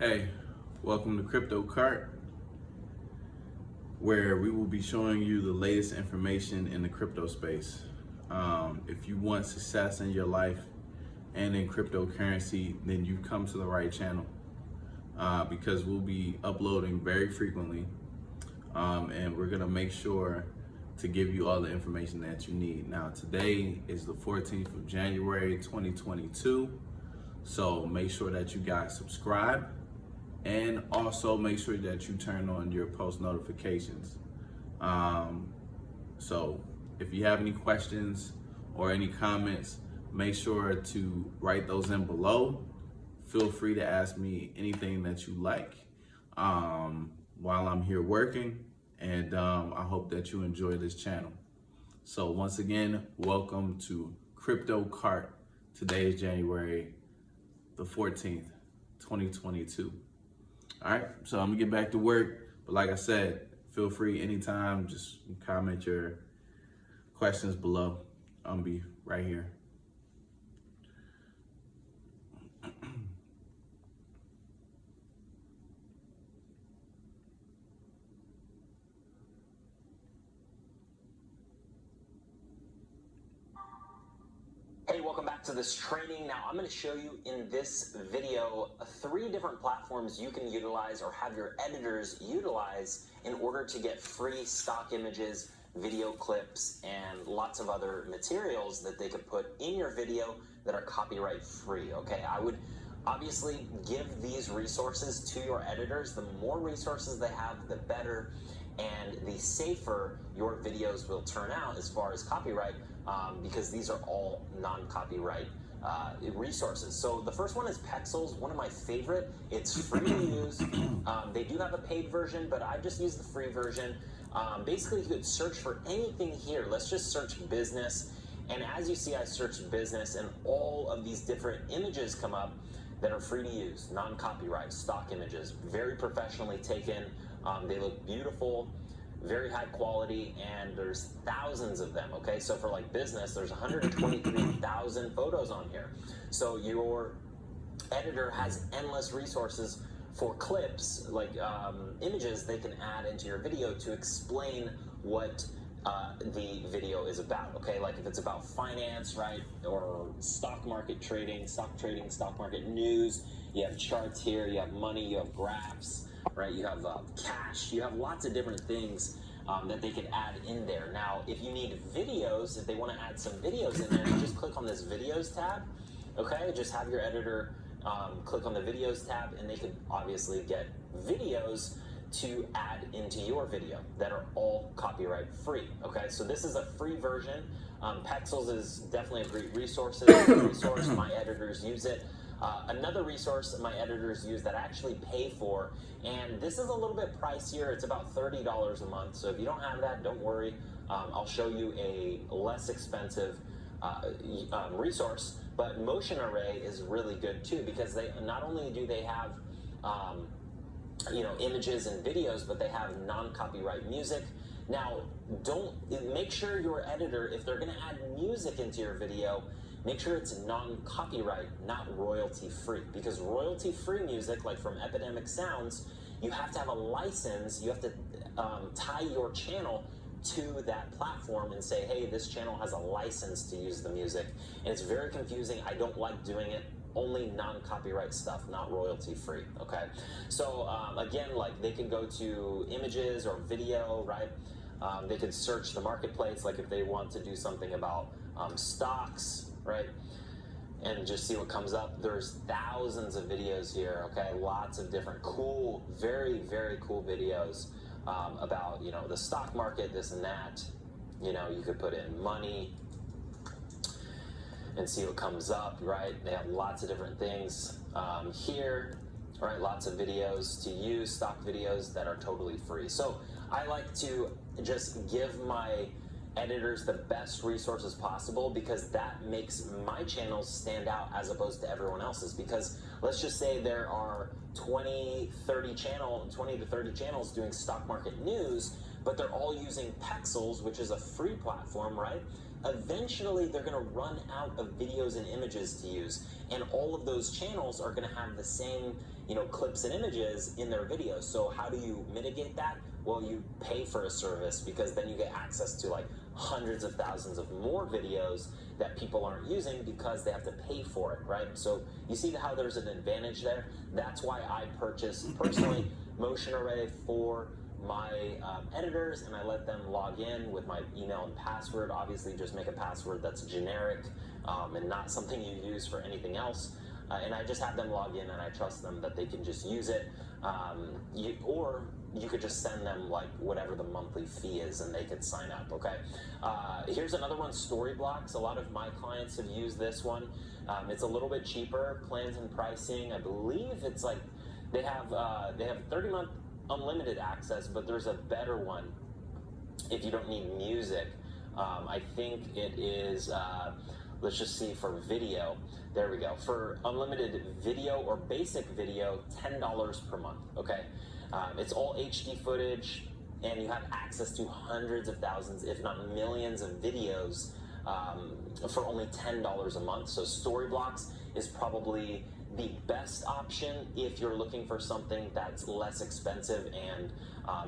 Hey, welcome to Crypto Cart, where we will be showing you the latest information in the crypto space. If you want success in your life and in cryptocurrency, then you've come to the right channel because we'll be uploading very frequently, and we're gonna make sure to give you all the information that you need. Now, today is the 14th of January, 2022, so make sure that you guys subscribe. And also make sure that you turn on your post notifications. So if you have any questions or any comments, make sure to write those in below. Feel free to ask me anything that you like while I'm here working. And I hope that you enjoy this channel. So once again, welcome to Crypto Cart. Today is January the 14th, 2022. All right, so I'm gonna get back to work. But like I said, feel free anytime, just comment your questions below. I'll be right here. Hey, welcome back to this training. Now I'm going to show you in this video 3 different platforms you can utilize or have your editors utilize in order to get free stock images, video clips, and lots of other materials that they could put in your video that are copyright free. Okay, I would obviously give these resources to your editors. The more resources they have, the better, and the safer your videos will turn out as far as copyright, because these are all non-copyright resources. So the first one is Pexels, one of my favorite. It's free to use. They do have a paid version, but I just use the free version. Basically, you could search for anything here. Let's just search business. And as you see, I searched business, and all of these different images come up that are free to use, non-copyright, stock images, very professionally taken. They look beautiful, very high quality, and there's thousands of them. Okay, so for like business, there's 123,000 photos on here. So your editor has endless resources for clips, like images they can add into your video to explain what the video is about. Okay, like if it's about finance, right, or stock market trading, stock market news, you have charts here, you have money, you have graphs, right, you have cash, you have lots of different things that they could add in there. Now, if you need videos, if they want to add some videos in there, you just click on this videos tab. Okay, just have your editor click on the videos tab, and they could obviously get videos to add into your video that are all copyright free. Okay, so this is a free version. Pexels is definitely a great resource. My editors use it. Another resource my editors use that I actually pay for, and this is a little bit pricier. It's about $30 a month. So if you don't have that, don't worry. I'll show you a less expensive resource. But Motion Array is really good too, because they not only do they have images and videos, but they have non-copyright music. Now, make sure your editor, if they're going to add music into your video, make sure it's non-copyright, not royalty-free, because royalty-free music, like from Epidemic Sounds, you have to have a license. You have to tie your channel to that platform and say, hey, this channel has a license to use the music. And it's very confusing. I don't like doing it. Only non-copyright stuff, not royalty-free. Okay, so again, like they can go to images or video, right? They could search the marketplace, like if they want to do something about stocks, right? And just see what comes up. There's thousands of videos here. Okay, lots of different cool, very, very cool videos about the stock market, this and that. You could put in money and see what comes up, right? They have lots of different things here, right? Lots of videos to use, stock videos that are totally free. So I like to just give my editors the best resources possible, because that makes my channels stand out as opposed to everyone else's. Because let's just say there are 20 to 30 channels doing stock market news, but they're all using Pexels, which is a free platform, right? eventually they're going to run out of videos and images to use, and all of those channels are going to have the same, clips and images in their videos. So how do you mitigate that? Well, you pay for a service, because then you get access to like hundreds of thousands of more videos that people aren't using because they have to pay for it, right? So you see how there's an advantage there. That's why I purchased personally Motion Array for my editors, and I let them log in with my email and password. Obviously, just make a password that's generic and not something you use for anything else. And I just have them log in, and I trust them that they can just use it. Or you could just send them like whatever the monthly fee is, and they could sign up. Okay. Here's another one, Storyblocks. A lot of my clients have used this one. It's a little bit cheaper. Plans and pricing, I believe it's like they have 30-month unlimited access, but there's a better one if you don't need music. I think it is, let's just see, for video. There we go. For unlimited video or basic video, $10 per month, okay? It's all HD footage, and you have access to hundreds of thousands, if not millions of videos for only $10 a month. So Storyblocks is probably the best option if you're looking for something that's less expensive and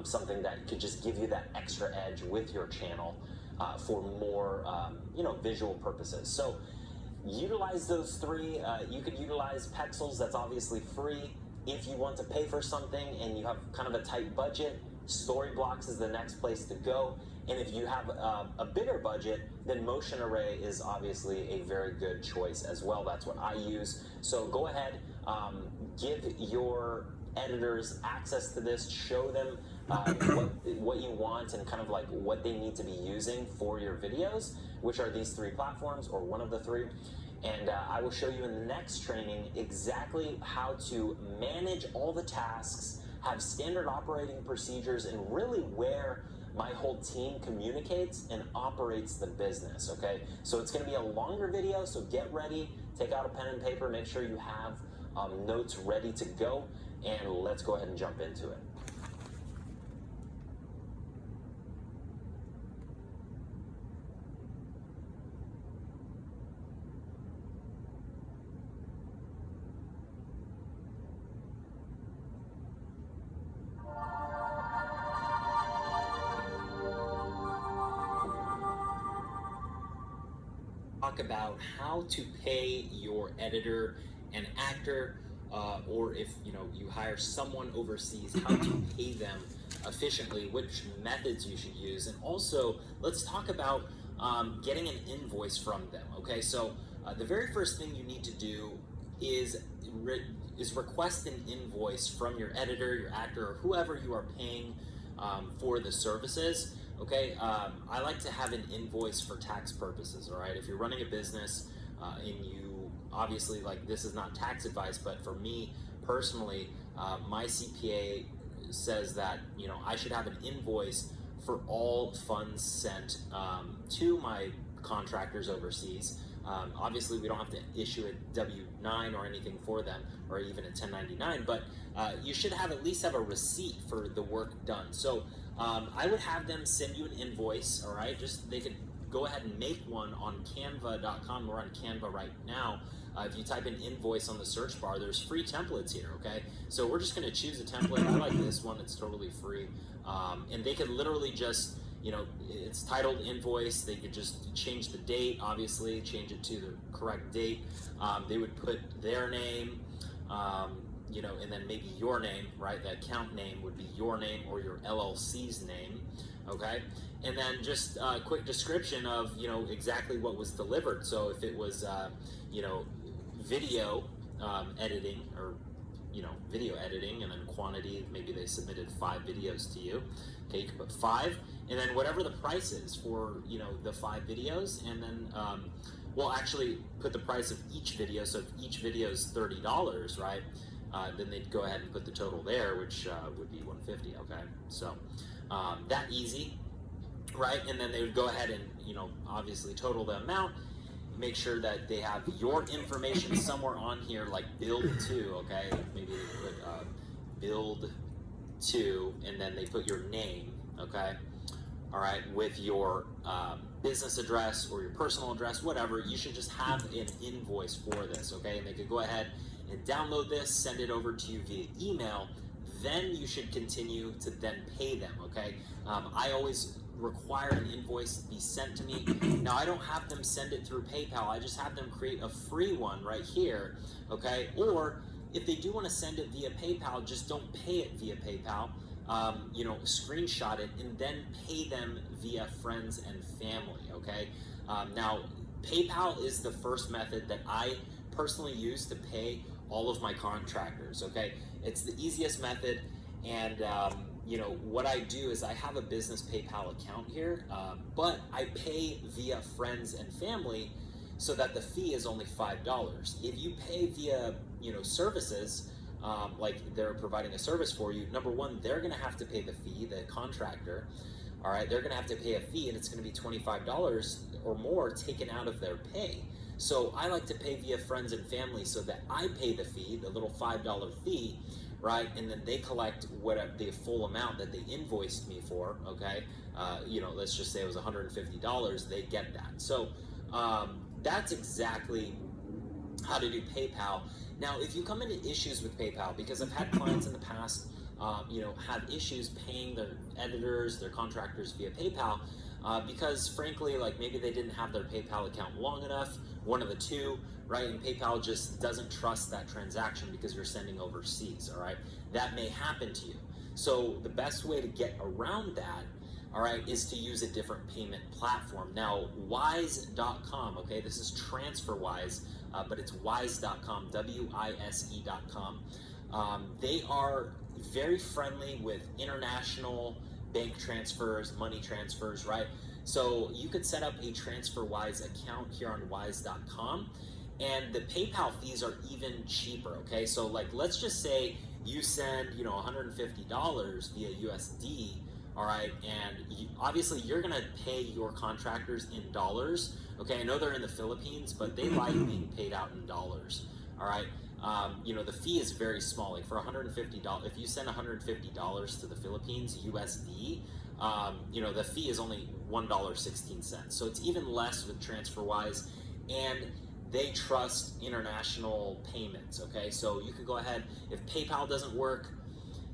something that could just give you that extra edge with your channel for more visual purposes. So utilize those three. You could utilize Pexels, that's obviously free. If you want to pay for something and you have kind of a tight budget, Storyblocks is the next place to go. And if you have a bigger budget, then Motion Array is obviously a very good choice as well. That's what I use. So go ahead, give your editors access to this, show them what you want and kind of like what they need to be using for your videos, which are these three platforms or one of the three. And I will show you in the next training exactly how to manage all the tasks, have standard operating procedures, and really where my whole team communicates and operates the business, okay? So it's gonna be a longer video, so get ready, take out a pen and paper, make sure you have notes ready to go, and let's go ahead and jump into it. Talk about how to pay your editor and actor, or if you hire someone overseas, how to pay them efficiently, which methods you should use, and also let's talk about getting an invoice from them. Okay, so the very first thing you need to do is request an invoice from your editor, your actor, or whoever you are paying for the services. Okay, I like to have an invoice for tax purposes, all right? If you're running a business and you, obviously, like, this is not tax advice, but for me personally, my CPA says that, I should have an invoice for all funds sent to my contractors overseas. Obviously, we don't have to issue a W-9 or anything for them, or even a 1099, but you should at least have a receipt for the work done. So I would have them send you an invoice, all right? They could go ahead and make one on canva.com. We're on Canva right now. If you type in invoice on the search bar, there's free templates here, okay? So we're just gonna choose a template. I like this one, it's totally free. And they could literally just, it's titled invoice. They could just change the date, obviously, change it to the correct date. They would put their name, and then maybe your name, right? The account name would be your name or your LLC's name, okay? And then just a quick description of, exactly what was delivered. So if it was, video editing, or, video editing, and then quantity, maybe they submitted 5 videos to you. Okay, you can put 5, and then whatever the price is for, the 5 videos, and then, we'll actually put the price of each video. So if each video is $30, right? Then they'd go ahead and put the total there, which would be $150, okay? So that easy, right? And then they would go ahead and, obviously total the amount, make sure that they have your information somewhere on here, like build to, okay? Maybe they put build to, and then they put your name, okay? all right, with your business address or your personal address, whatever, you should just have an invoice for this, okay? And they could go ahead and download this, send it over to you via email. Then you should continue to then pay them, okay? I always require an invoice to be sent to me. Now, I don't have them send it through PayPal. I just have them create a free one right here, okay? Or if they do want to send it via PayPal, just don't pay it via PayPal. Screenshot it and then pay them via friends and family, okay? Now, PayPal is the first method that I personally use to pay all of my contractors, okay? It's the easiest method, and what I do is I have a business PayPal account here, but I pay via friends and family so that the fee is only $5. If you pay via, services, like they're providing a service for you, number one, they're gonna have to pay the fee, the contractor, all right, they're gonna have to pay a fee, and it's gonna be $25 or more taken out of their pay. So I like to pay via friends and family so that I pay the fee, the little $5 fee, right? And then they collect whatever the full amount that they invoiced me for, okay? Let's just say it was $150, they get that. So that's exactly how to do PayPal. Now, if you come into issues with PayPal, because I've had clients in the past, have issues paying their editors, their contractors via PayPal, because frankly, like maybe they didn't have their PayPal account long enough, one of the two, right? And PayPal just doesn't trust that transaction because you're sending overseas, all right? That may happen to you. So the best way to get around that, all right, is to use a different payment platform. Now, wise.com, okay, this is TransferWise, but it's wise.com, W-I-S-E.com. They are very friendly with international bank transfers, money transfers, right? So you could set up a TransferWise account here on wise.com, and the PayPal fees are even cheaper, okay? So like, let's just say you send, $150 via USD, all right, and obviously you're gonna pay your contractors in dollars, okay? I know they're in the Philippines, but they like being paid out in dollars, all right? The fee is very small. Like for $150, if you send $150 to the Philippines, USD, the fee is only $1.16. So it's even less with TransferWise, and they trust international payments, okay? So you can go ahead, if PayPal doesn't work,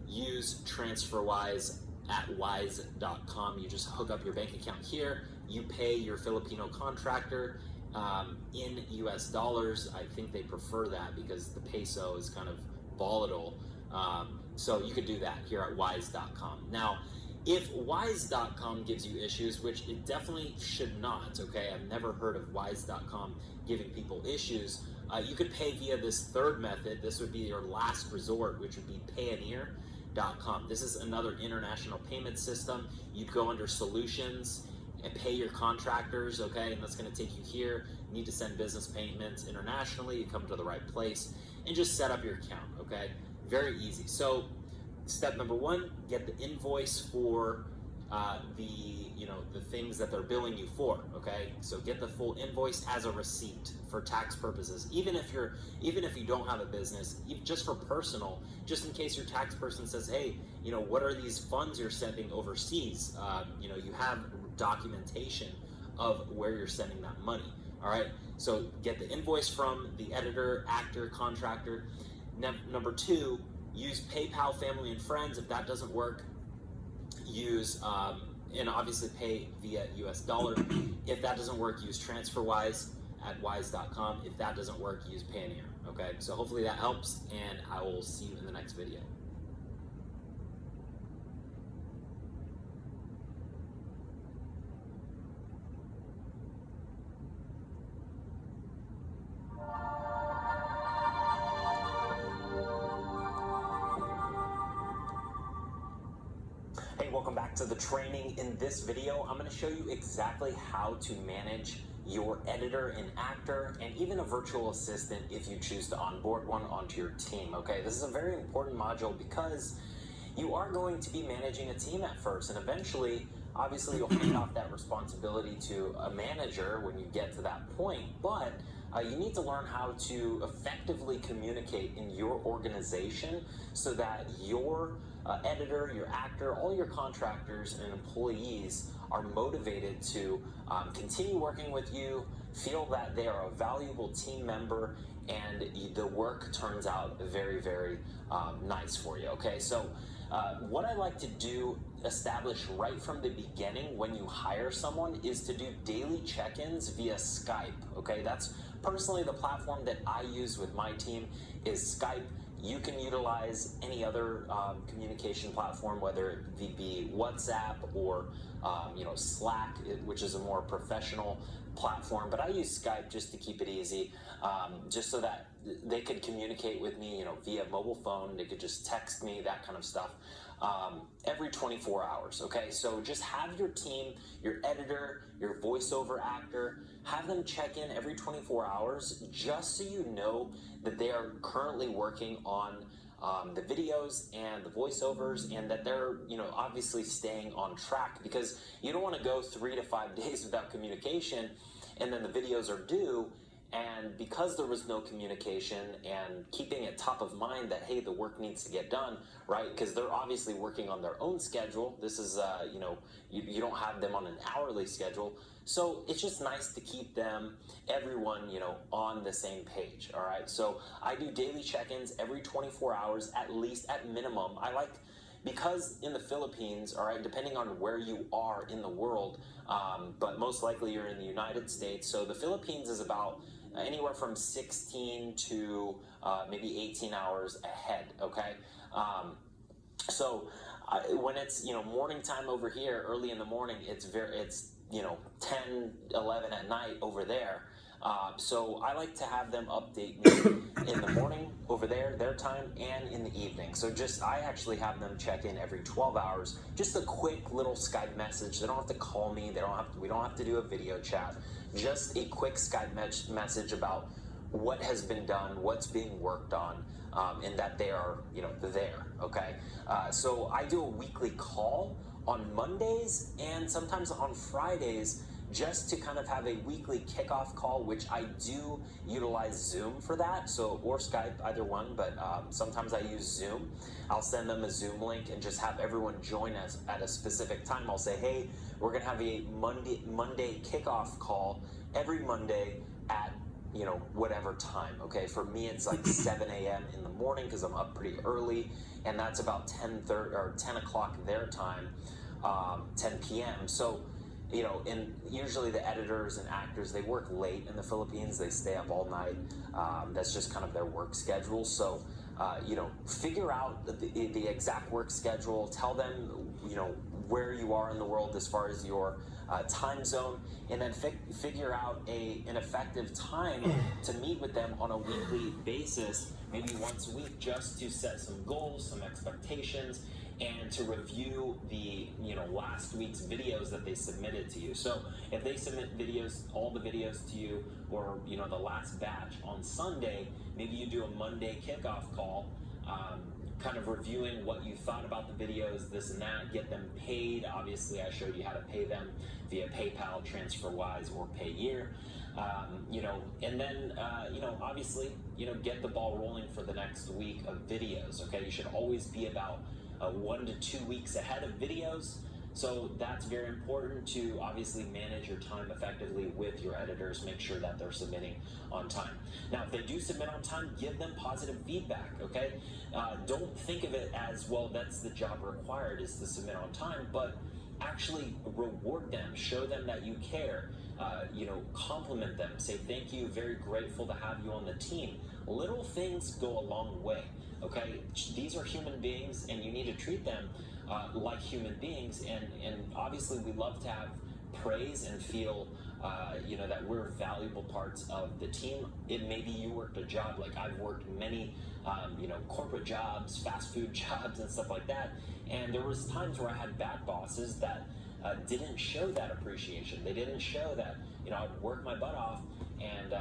use TransferWise at wise.com. You just hook up your bank account here, you pay your Filipino contractor in US dollars. I think they prefer that because the peso is kind of volatile. So you could do that here at wise.com. Now, if wise.com gives you issues, which it definitely should not, okay? I've never heard of wise.com giving people issues. You could pay via this third method. This would be your last resort, which would be Payoneer.com. This is another international payment system. You'd go under solutions and pay your contractors, okay? And that's gonna take you here. You need to send business payments internationally. You come to the right place and just set up your account, okay? Very easy. So step number one, get the invoice for the things that they're billing you for, okay? So get the full invoice as a receipt for tax purposes. Even if you don't have a business, just for personal, just in case your tax person says, hey, what are these funds you're sending overseas? You have documentation of where you're sending that money, all right? So get the invoice from the editor, actor, contractor. Number two, use PayPal, family and friends. If that doesn't work, use and obviously pay via US dollar. If that doesn't work, use TransferWise at wise.com. If that doesn't work, use Payoneer, okay? So hopefully that helps, and I will see you in the next video. Hey, welcome back to the training. In this video, I'm going to show you exactly how to manage your editor and actor, and even a virtual assistant if you choose to onboard one onto your team, okay? This is a very important module because you are going to be managing a team at first, and eventually, obviously, you'll hand off that responsibility to a manager when you get to that point, but you need to learn how to effectively communicate in your organization so that your editor, your actor, all your contractors and employees are motivated to continue working with you, feel that they are a valuable team member, and the work turns out very, very nice for you. Okay, so what I like to do, establish right from the beginning when you hire someone, is to do daily check-ins via Skype. Okay, that's personally the platform that I use with my team is Skype. You can utilize any other communication platform, whether it be WhatsApp or Slack, which is a more professional platform. But I use Skype just to keep it easy, just so that they could communicate with me, via mobile phone. They could just text me, that kind of stuff. Every 24 hours, okay? So just have your team, your editor, your voiceover actor, have them check in every 24 hours just so you know that they are currently working on the videos and the voiceovers, and that they're, obviously staying on track, because you don't want to go 3 to 5 days without communication and then the videos are due. And because there was no communication and keeping it top of mind that, hey, the work needs to get done, right? Because they're obviously working on their own schedule. This is, you don't have them on an hourly schedule. So it's just nice to keep them, everyone, on the same page, all right? So I do daily check-ins every 24 hours, at least, at minimum. Because in the Philippines, all right, depending on where you are in the world, but most likely you're in the United States. So the Philippines is about anywhere from 16 to maybe 18 hours ahead, okay? When it's, morning time over here, early in the morning, it's 10, 11 at night over there. So I like to have them update me in the morning over there, their time, and in the evening. So I actually have them check in every 12 hours, just a quick little Skype message. They don't have to call me. We don't have to do a video chat. Just a quick Skype message about what has been done, what's being worked on, and that they are, there, okay? So I do a weekly call on Mondays and sometimes on Fridays, just to kind of have a weekly kickoff call, which I do utilize Zoom for that, or Skype, either one, but sometimes I use Zoom. I'll send them a Zoom link and just have everyone join us at a specific time. I'll say, hey, we're gonna have a Monday kickoff call every Monday at whatever time, okay? For me, it's like 7 a.m. in the morning because I'm up pretty early, and that's about 10:30 or 10 o'clock their time, 10 p.m. So, and usually the editors and actors, they work late in the Philippines. They stay up all night. That's just kind of their work schedule. So, figure out the exact work schedule. Tell them, where you are in the world as far as your time zone, and then figure out an effective time to meet with them on a weekly basis, maybe once a week, just to set some goals, some expectations, and to review the last week's videos that they submitted to you. So if they submit all the videos to you, or the last batch on Sunday, maybe you do a Monday kickoff call, kind of reviewing what you thought about the videos, this and that, get them paid. Obviously, I showed you how to pay them via PayPal, TransferWise, or Payeer. And then, obviously, get the ball rolling for the next week of videos, okay? You should always be about 1 to 2 weeks ahead of videos. So that's very important to obviously manage your time effectively with your editors. Make sure that they're submitting on time. Now, if they do submit on time, give them positive feedback, okay? Don't think of it as, well, that's the job required, is to submit on time, but actually reward them, show them that you care, compliment them, say thank you, very grateful to have you on the team. Little things go a long way, okay? These are human beings, and you need to treat them like human beings, and obviously we love to have praise and feel that we're valuable parts of the team. It maybe you worked a job, like I've worked many corporate jobs, fast food jobs, and stuff like that, and there was times where I had bad bosses that didn't show that appreciation. They didn't show that I'd work my butt off, and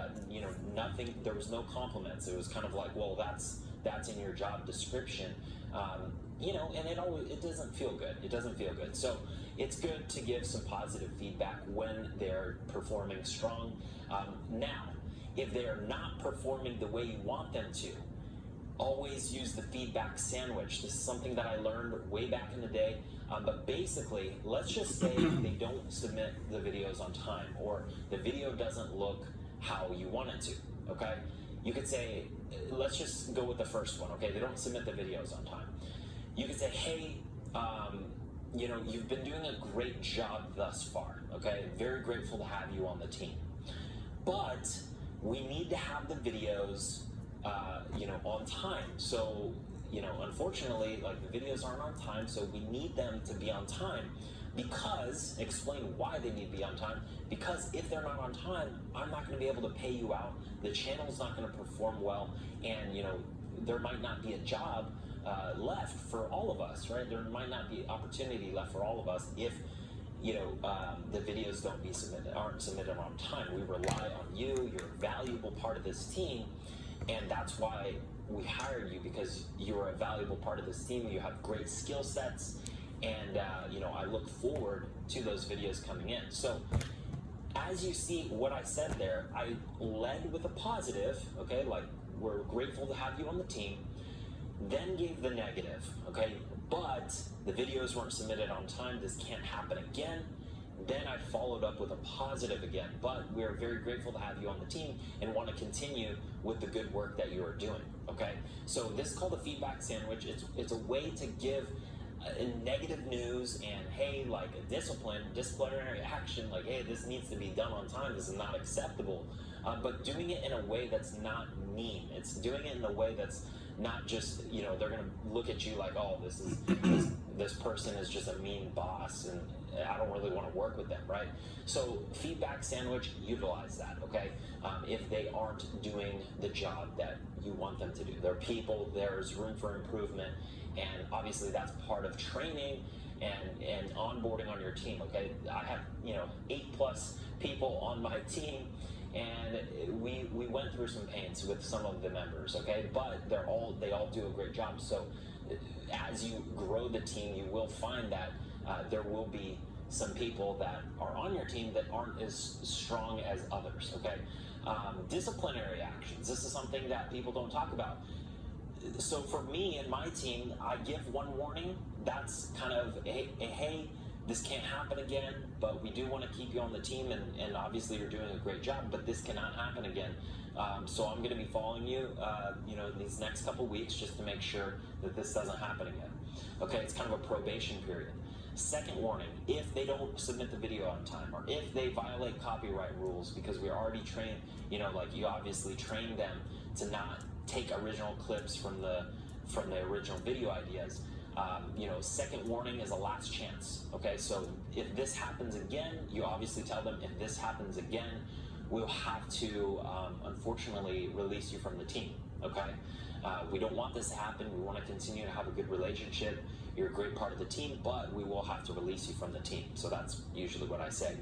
nothing, there was no compliments. It was kind of like, well, that's in your job description, and it doesn't feel good. It doesn't feel good. So it's good to give some positive feedback when they're performing strong. Now, If they are not performing the way you want them to, always use the feedback sandwich. This is something that I learned way back in the day. But basically, let's just say they don't submit the videos on time, or the video doesn't look how you want it to, okay? You could say, let's just go with the first one, okay? They don't submit the videos on time. You could say, hey, you know, you've been doing a great job thus far, okay? Very grateful to have you on the team. But we need to have the videos, you know, on time. So, you know, unfortunately, like, the videos aren't on time, so we need them to be on time. Because, explain why they need to be on time, because if they're not on time, I'm not going to be able to pay you out, the channel's not going to perform well, and, you know, there might not be a job left for all of us, right? There might not be opportunity left for all of us if, you know, the videos aren't submitted on time. We rely on you, you're a valuable part of this team, and that's why we hired you, because you're a valuable part of this team. You have great skill sets, and you know, I look forward to those videos coming in. So as you see what I said there, I led with a positive, okay, like, we're grateful to have you on the team, then gave the negative, okay, but the videos weren't submitted on time, this can't happen again. Then I followed up with a positive again, but we're very grateful to have you on the team and want to continue with the good work that you are doing, okay? So this is called a feedback sandwich. It's a way to give negative news and, hey, like, a disciplinary action, like, hey, this needs to be done on time, this is not acceptable, but doing it in a way that's not mean. It's doing it in a way that's not just, you know, they're gonna look at you like, oh, this person is just a mean boss and I don't really want to work with them, right? So feedback sandwich, utilize that, okay? If they aren't doing the job that you want them to do, they're people, there's room for improvement, and obviously that's part of training and onboarding on your team, okay? I have, you know, 8+ people on my team, and we went through some pains with some of the members, okay? But they all do a great job. So as you grow the team, you will find that there will be some people that are on your team that aren't as strong as others, okay? Disciplinary actions, this is something that people don't talk about. So for me and my team, I give one warning. That's kind of a hey, this can't happen again, but we do want to keep you on the team, and obviously you're doing a great job, but this cannot happen again. So I'm going to be following you, you know, these next couple weeks just to make sure that this doesn't happen again. Okay, it's kind of a probation period. Second warning, if they don't submit the video on time, or if they violate copyright rules, because we're already trained, you know, like, you obviously trained them to not take original clips from the original video ideas. You know, second warning is a last chance, okay? So if this happens again, you obviously tell them, if this happens again, we'll have to, unfortunately, release you from the team, okay? We don't want this to happen. We want to continue to have a good relationship. You're a great part of the team, but we will have to release you from the team. So that's usually what I say.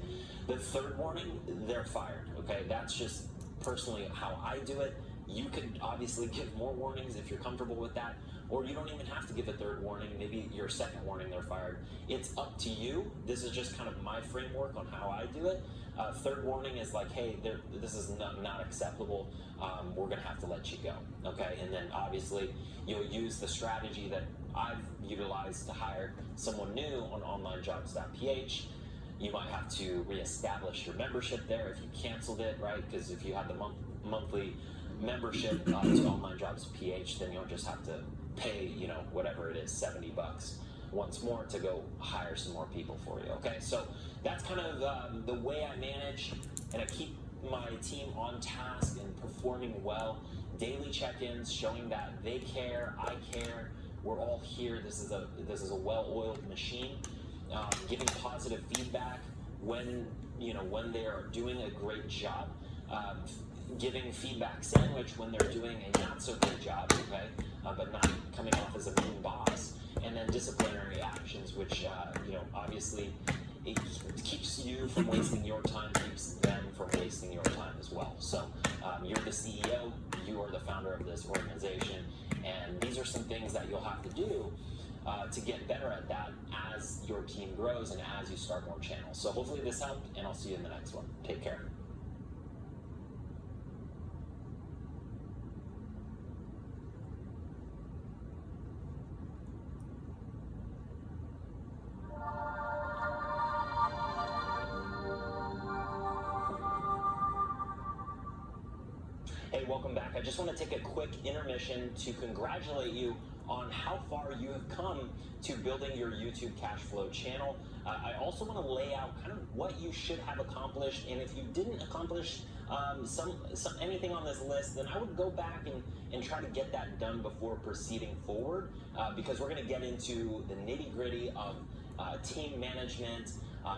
The third warning, they're fired, okay? That's just personally how I do it. You could obviously give more warnings if you're comfortable with that, or you don't even have to give a third warning. Maybe your second warning, they're fired. It's up to you. This is just kind of my framework on how I do it. Third warning is like, hey, this is not acceptable. We're gonna have to let you go, okay? And then obviously you'll use the strategy that I've utilized to hire someone new on onlinejobs.ph. You might have to reestablish your membership there if you canceled it, right? Because if you had the monthly membership to onlinejobs.ph, then you'll just have to pay, you know, whatever it is, $70 once more to go hire some more people for you, okay? So that's kind of the way I manage, and I keep my team on task and performing well. Daily check-ins showing that they care, I care, we're all here. This is a well-oiled machine. Giving positive feedback when they are doing a great job. Giving feedback sandwich when they're doing a not so good job, okay, but not coming off as a mean boss. And then disciplinary actions, which obviously it keeps you from wasting your time, keeps them from wasting your time as well. So you're the CEO, you are the founder of this organization, and these are some things that you'll have to do to get better at that as your team grows and as you start more channels. So hopefully this helped, and I'll see you in the next one. Take care. welcome back. I just want to take a quick intermission to congratulate you on how far you have come to building your YouTube cash flow channel. I also want to lay out kind of what you should have accomplished, and if you didn't accomplish anything on this list, then I would go back and try to get that done before proceeding forward, because we're going to get into the nitty-gritty of team management,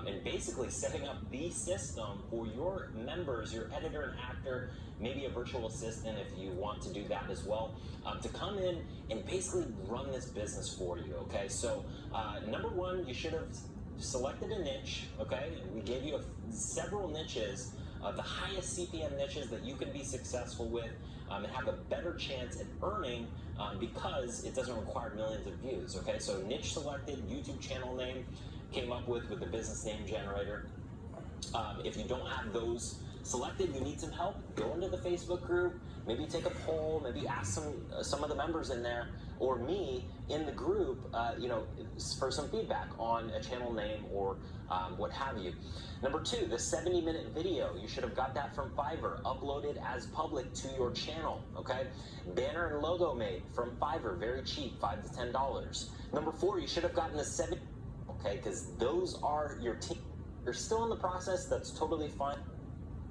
and basically setting up the system for your members, your editor and actor, maybe a virtual assistant if you want to do that as well, to come in and basically run this business for you. Okay, so number one, you should have selected a niche. Okay, we gave you several niches, the highest CPM niches that you can be successful with, and have a better chance at earning, because it doesn't require millions of views. Okay, so niche selected, YouTube channel name came up with the business name generator. If you don't have those selected, you need some help, go into the Facebook group, maybe take a poll, maybe ask some of the members in there or me in the group, for some feedback on a channel name or what have you. Number two, the 70-minute video, you should have got that from Fiverr, uploaded as public to your channel. Okay, banner and logo made from Fiverr, very cheap, $5 to $10. Number four, you should have gotten the 70. Okay, because those are your team. You're still in the process, that's totally fine.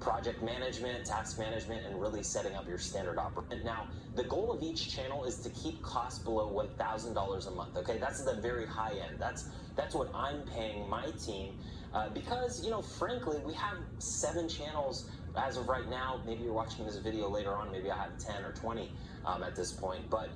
Project management, task management, and really setting up your standard operation. Now, the goal of each channel is to keep costs below $1,000 a month. Okay, that's the very high end. That's what I'm paying my team, because frankly, we have 7 channels as of right now. Maybe you're watching this video later on. Maybe I have 10 or 20 at this point. But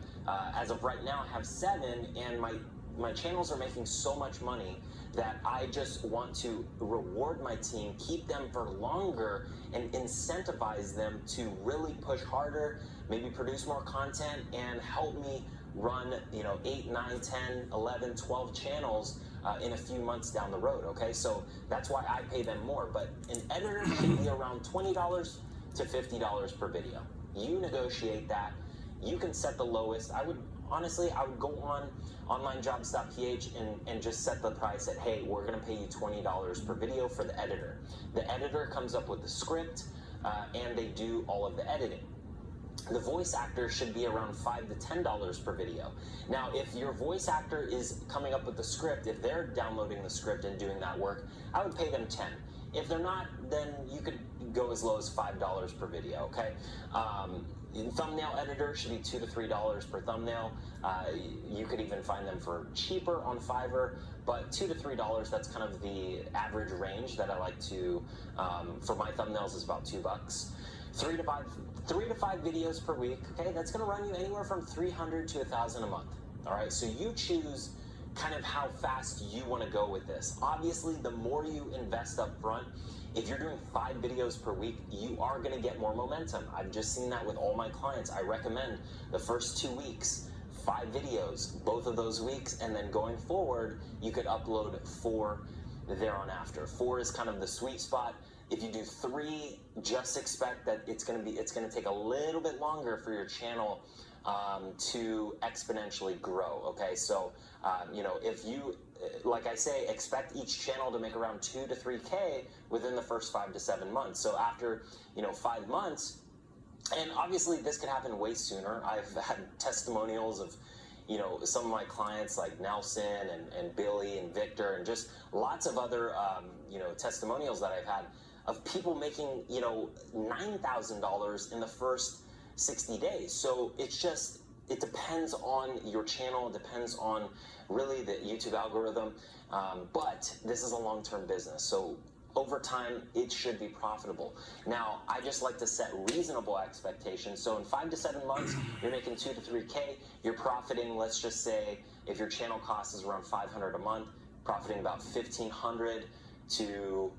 as of right now, I have 7, and my channels are making so much money that I just want to reward my team, keep them for longer, and incentivize them to really push harder, maybe produce more content, and help me run 8, 9, 10, 11, 12 channels in a few months down the road. Okay, so that's why I pay them more. But an editor should be around $20 to $50 per video. You negotiate that. You can set the lowest. I would go on onlinejobs.ph and just set the price at, hey, we're going to pay you $20 per video for the editor. The editor comes up with the script, and they do all of the editing. The voice actor should be around $5 to $10 per video. Now, if your voice actor is coming up with the script, if they're downloading the script and doing that work, I would pay them $10. If they're not, then you could go as low as $5 per video. Okay. Thumbnail editor should be $2 to $3 per thumbnail. You could even find them for cheaper on Fiverr, but $2 to $3, that's kind of the average range that I like to, for my thumbnails, is about $2. 3 to 5 videos per week. Okay, that's going to run you anywhere from $300 to $1,000 a month. All right, so you choose kind of how fast you want to go with this. Obviously, the more you invest up front, if you're doing 5 videos per week, you are going to get more momentum. I've just seen that with all my clients. I recommend the first 2 weeks, 5 videos, both of those weeks, and then going forward, you could upload 4 thereon after. 4 is kind of the sweet spot. If you do 3, just expect that it's going to take a little bit longer for your channel to exponentially grow. Okay, so if you, like I say, expect each channel to make around 2 to 3K within the first 5 to 7 months. So after 5 months, and obviously this could happen way sooner. I've had testimonials of some of my clients like Nelson and Billy and Victor, and just lots of other testimonials that I've had of people making $9,000 in the first 60 days. So it depends on your channel. It depends on really the YouTube algorithm. But this is a long-term business. So over time, it should be profitable. Now, I just like to set reasonable expectations. So in 5 to 7 months, you're making 2 to 3K. You're profiting, let's just say, if your channel cost is around $500 a month, profiting about $1,500 to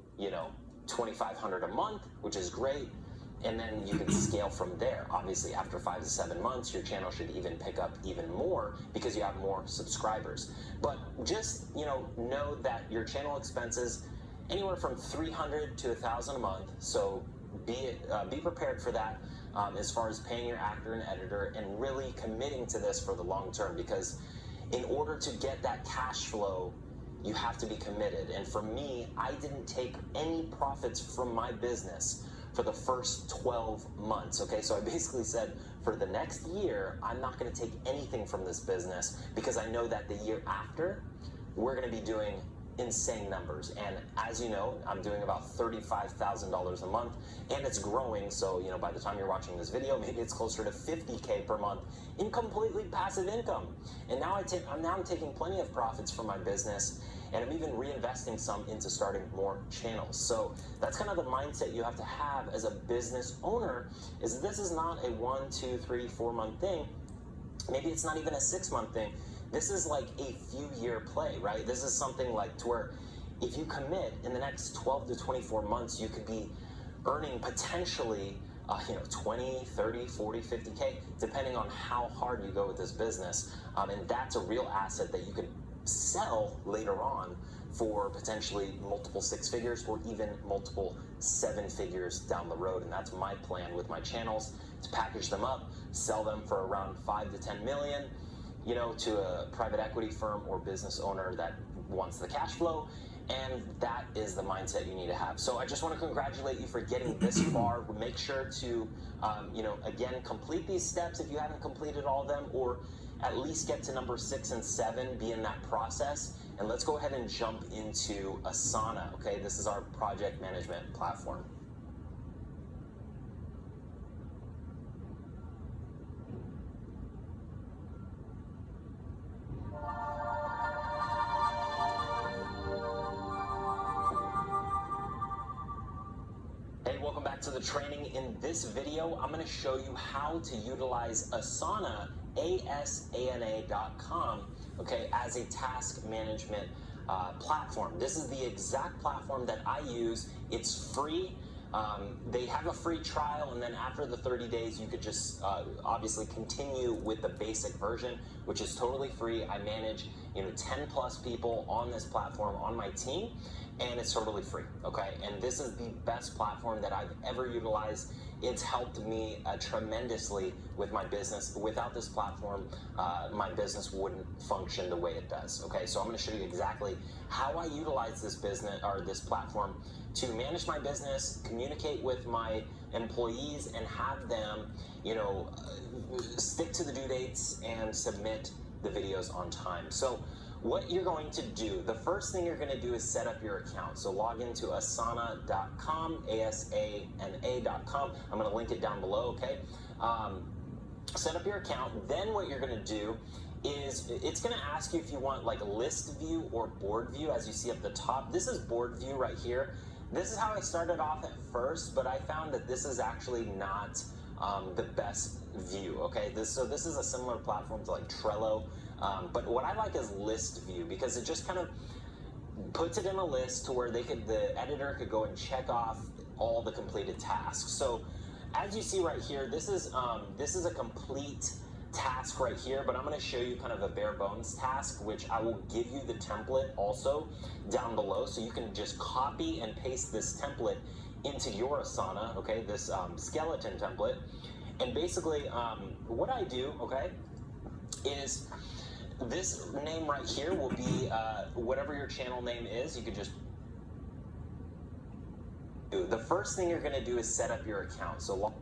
$2,500 a month, which is great. And then you can scale from there. Obviously, after 5 to 7 months, your channel should even pick up even more because you have more subscribers. But just know that your channel expenses anywhere from $300 to $1,000 a month. So be prepared for that as far as paying your actor and editor, and really committing to this for the long term. Because in order to get that cash flow, you have to be committed. And for me, I didn't take any profits from my business for the first 12 months. Okay, so I basically said for the next year, I'm not going to take anything from this business because I know that the year after, we're going to be doing insane numbers. And as you know, I'm doing about $35,000 a month, and it's growing. So, you know, by the time you're watching this video, maybe it's closer to 50K per month in completely passive income. And now I'm taking plenty of profits from my business, and I'm even reinvesting some into starting more channels. So that's kind of the mindset you have to have as a business owner, is this is not a 1, 2, 3, 4 month thing. Maybe it's not even a 6-month thing. This is like a few year play, right? This is something like to where if you commit in the next 12 to 24 months, you could be earning potentially, 20, 30, 40, 50K, depending on how hard you go with this business. And that's a real asset that you could sell later on for potentially multiple 6 figures or even multiple 7 figures down the road. And that's my plan with my channels, to package them up, sell them for around 5 to 10 million, to a private equity firm or business owner that wants the cash flow. And that is the mindset you need to have. So I just want to congratulate you for getting this far. Make sure to, again, complete these steps if you haven't completed all of them, or at least get to number 6 and 7, be in that process. And let's go ahead and jump into Asana, okay? This is our project management platform. Hey, welcome back to the training. In this video, I'm going to show you how to utilize Asana, asana.com, okay, as a task management platform. This is the exact platform that I use. It's free. They have a free trial, and then after the 30 days, you could just obviously continue with the basic version, which is totally free. I manage 10 plus people on this platform on my team, and it's totally free, okay? And this is the best platform that I've ever utilized. It's helped me tremendously with my business. Without this platform, my business wouldn't function the way it does, okay? So I'm gonna show you exactly how I utilize this business, or this platform, to manage my business, communicate with my employees, and have them, stick to the due dates and submit the videos on time. So what you're going to do, the first thing you're going to do is set up your account. So log into asana.com, asana.com. I'm going to link it down below, okay? Set up your account. Then what you're going to do is it's going to ask you if you want like list view or board view, as you see up the top. This is board view right here. This is how I started off at first, but I found that this is actually not the best view, okay? This is a similar platform to like Trello, but what I like is list view, because it just kind of puts it in a list to where the editor could go and check off all the completed tasks. So as you see right here, this is a complete task right here, but I'm going to show you kind of a bare bones task, which I will give you the template also down below, so you can just copy and paste this template into your Asana, okay, this skeleton template. And basically what I do, okay, is this name right here will be whatever your channel name is. You could just do. The first thing you're going to do is set up your account. So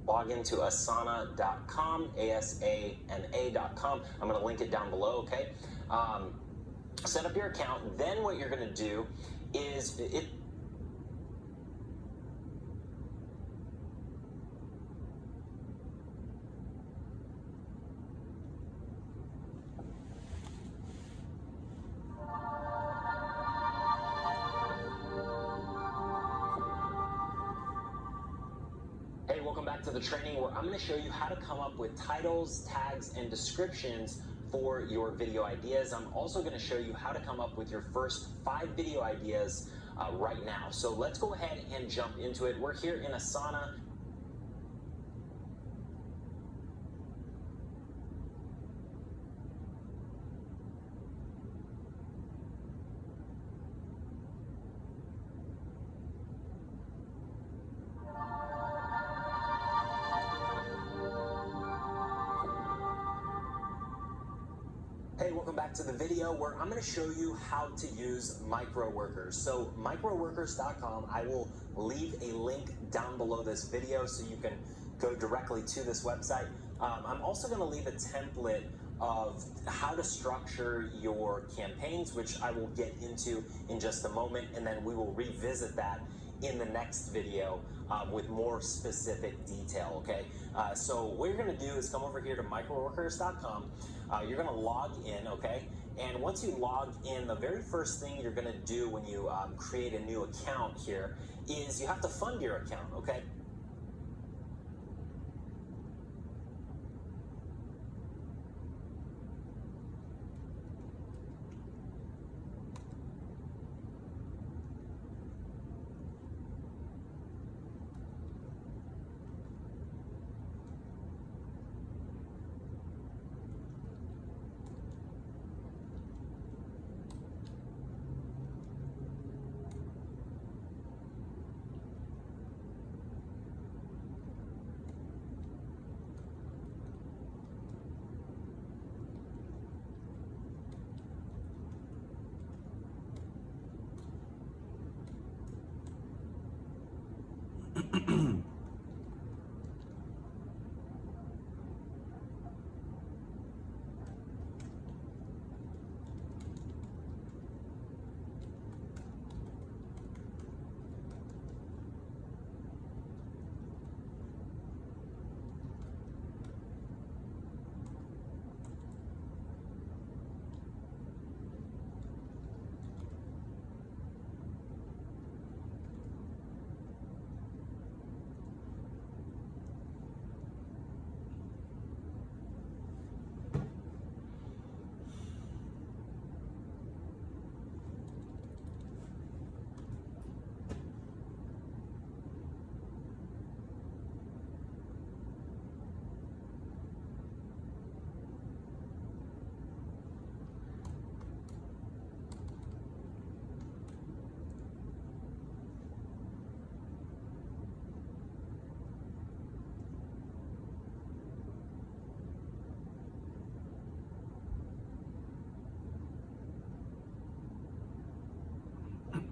Log into asana.com, asana.com. I'm going to link it down below, okay? Set up your account. Then what you're going to do is Hey, welcome back to the training where I'm going to show you how to come up with titles, tags, and descriptions for your video ideas. I'm also going to show you how to come up with your first 5 video ideas right now. So let's go ahead and jump into it. We're here in Asana. Hey, welcome back to the video where I'm going to show you how to use micro workers. So microworkers.com, I will leave a link down below this video so you can go directly to this website. I'm also going to leave a template of how to structure your campaigns, which I will get into in just a moment, and then we will revisit that in the next video with more specific detail, okay? So what you're gonna do is come over here to microworkers.com. You're gonna log in, okay? And once you log in, the very first thing you're gonna do when you create a new account here is you have to fund your account, okay?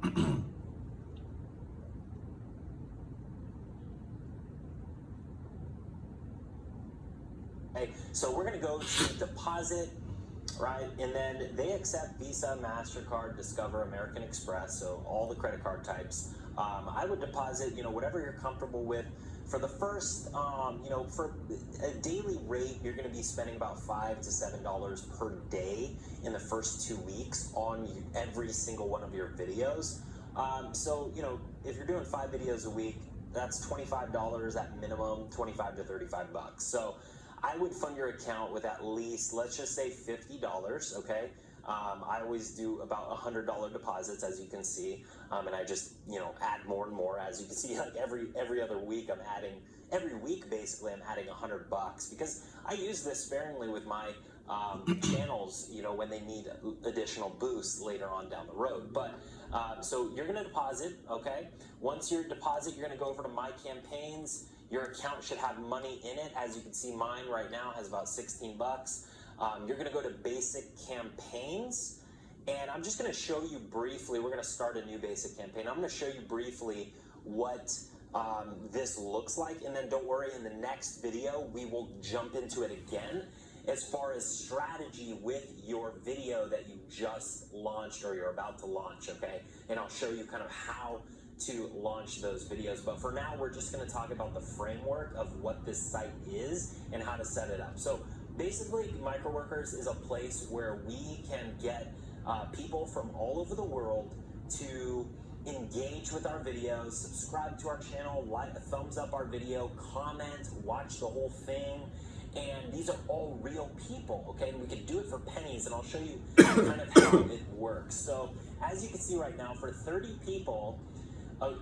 Okay, so we're gonna go to deposit, right? And then they accept Visa, MasterCard, Discover, American Express, so all the credit card types. I would deposit, whatever you're comfortable with. For the first, for a daily rate, you're going to be spending about $5 to $7 per day in the first 2 weeks on every single one of your videos. So, if you're doing 5 videos a week, that's $25 at minimum, 25 to 35 bucks. So I would fund your account with at least, let's just say $50, okay? I always do about $100 deposits, as you can see, and I just add more and more. As you can see, like every other week, every week basically I'm adding $100 because I use this sparingly with my channels, when they need additional boosts later on down the road. But so you're gonna deposit, okay? Once you deposit, you're gonna go over to My Campaigns. Your account should have money in it. As you can see, mine right now has about 16 bucks. You're gonna go to Basic Campaigns, and I'm just gonna show you briefly, we're gonna start a new basic campaign. I'm gonna show you briefly what this looks like, and then don't worry, in the next video, we will jump into it again as far as strategy with your video that you just launched or you're about to launch, okay? And I'll show you kind of how to launch those videos. But for now, we're just gonna talk about the framework of what this site is and how to set it up. So basically, Microworkers is a place where we can get people from all over the world to engage with our videos, subscribe to our channel, thumbs up our video, comment, watch the whole thing. And these are all real people, okay? And we can do it for pennies, and I'll show you kind of how it works. So as you can see right now, for 30 people,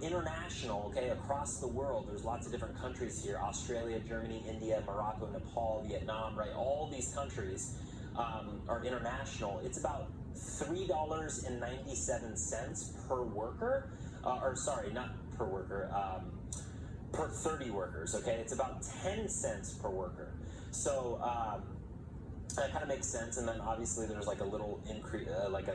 international, okay, across the world, there's lots of different countries here: Australia, Germany, India, Morocco, Nepal, Vietnam, right? All these countries are international. It's about $3.97 per worker, or sorry, not per worker, per 30 workers, okay? It's about 10 cents per worker. So that kind of makes sense. And then obviously there's like a little increase,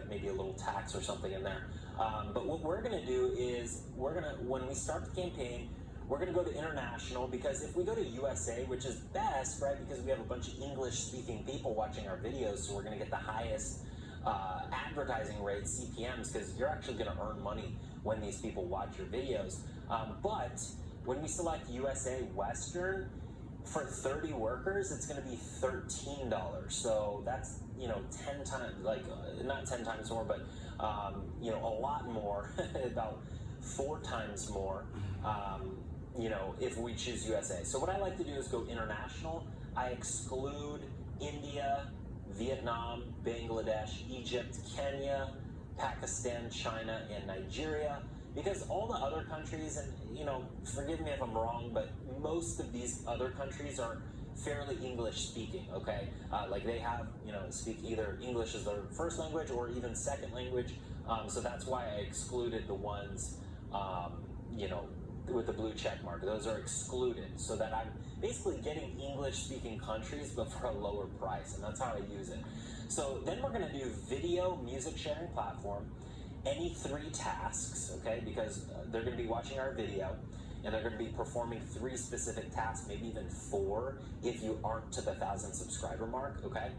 maybe a little tax or something in there. But what we're gonna do is when we start the campaign, we're gonna go to international, because if we go to USA, which is best, right? Because we have a bunch of English speaking people watching our videos, so we're gonna get the highest advertising rates, CPMs, because you're actually gonna earn money when these people watch your videos. But when we select USA Western, for 30 workers, it's going to be $13. So that's, 10 times, not 10 times more, but, a lot more, about 4 times more, if we choose USA. So what I like to do is go international. I exclude India, Vietnam, Bangladesh, Egypt, Kenya, Pakistan, China, and Nigeria. Because all the other countries, and forgive me if I'm wrong, but most of these other countries are fairly English speaking, okay? Like they have, speak either English as their first language or even second language. So that's why I excluded the ones, with the blue check mark. Those are excluded, so that I'm basically getting English speaking countries, but for a lower price, and that's how I use it. So then we're gonna do video music sharing platform, any 3 tasks, okay, because they're going to be watching our video, and they're going to be performing 3 specific tasks, maybe even 4 if you aren't to the 1,000 subscriber mark, okay?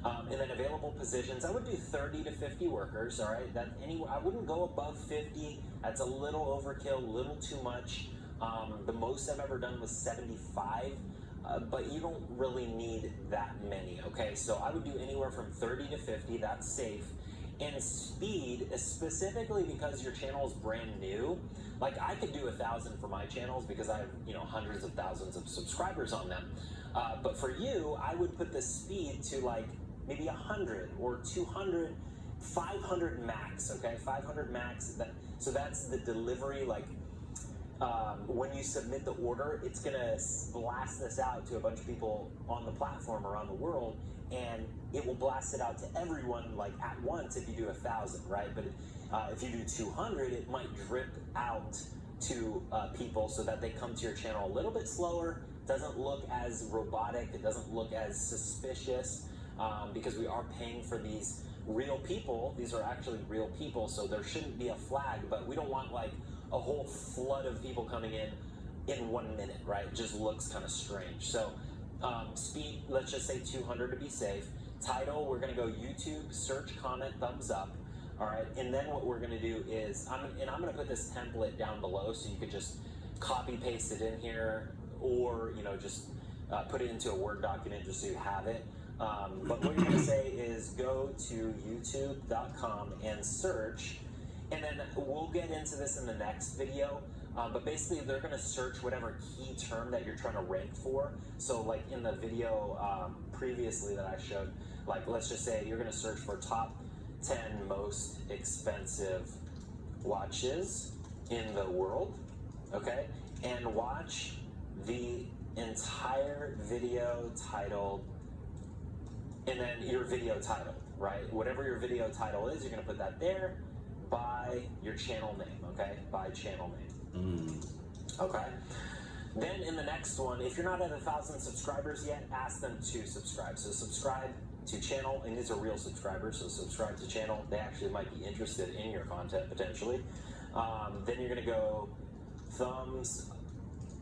And then available positions, I would do 30 to 50 workers, all right? I wouldn't go above 50. That's a little overkill, a little too much. The most I've ever done was 75, but you don't really need that many, okay? So I would do anywhere from 30 to 50, that's safe. And speed, specifically because your channel is brand new. Like I could do 1,000 for my channels because I have, hundreds of thousands of subscribers on them. But for you, I would put the speed to like maybe 100 or 200, 500 max, okay? 500 max, so that's the delivery, when you submit the order, it's gonna blast this out to a bunch of people on the platform around the world, and it will blast it out to everyone at once if you do 1,000, right? But if you do 200, it might drip out to people so that they come to your channel a little bit slower. Doesn't look as robotic, it doesn't look as suspicious, because we are paying for these real people. These are actually real people, so there shouldn't be a flag, but we don't want like a whole flood of people coming in 1 minute, right? It just looks kind of strange. So speed, let's just say 200 to be safe. Title, we're gonna go YouTube, search, comment, thumbs up. All right, and then what we're gonna do is, I'm gonna put this template down below so you could just copy paste it in here, or just put it into a Word document just so you have it. But what you're gonna say is go to youtube.com and search, and then we'll get into this in the next video. But basically they're gonna search whatever key term that you're trying to rank for. So like in the video previously that I showed, like let's just say you're gonna search for top 10 most expensive watches in the world, okay? And watch the entire video titled, and then your video title, right? Whatever your video title is, you're gonna put that there by your channel name, okay? By channel name. Okay. Then in the next one, if you're not at 1,000 subscribers yet, ask them to subscribe. So subscribe to channel, and these are real subscribers, so subscribe to channel. They actually might be interested in your content potentially. Then you're gonna go thumbs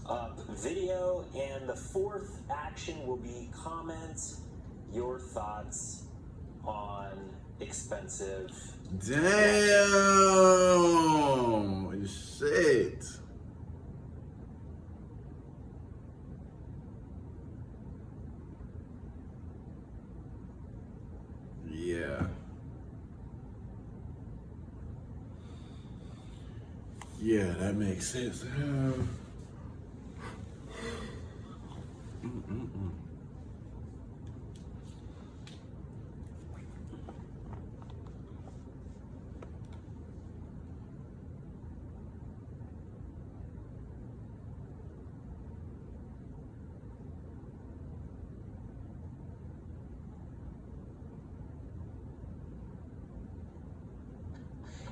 up video, and the fourth action will be comment your thoughts on expensive. Damn, shit. Yeah. Yeah, that makes sense.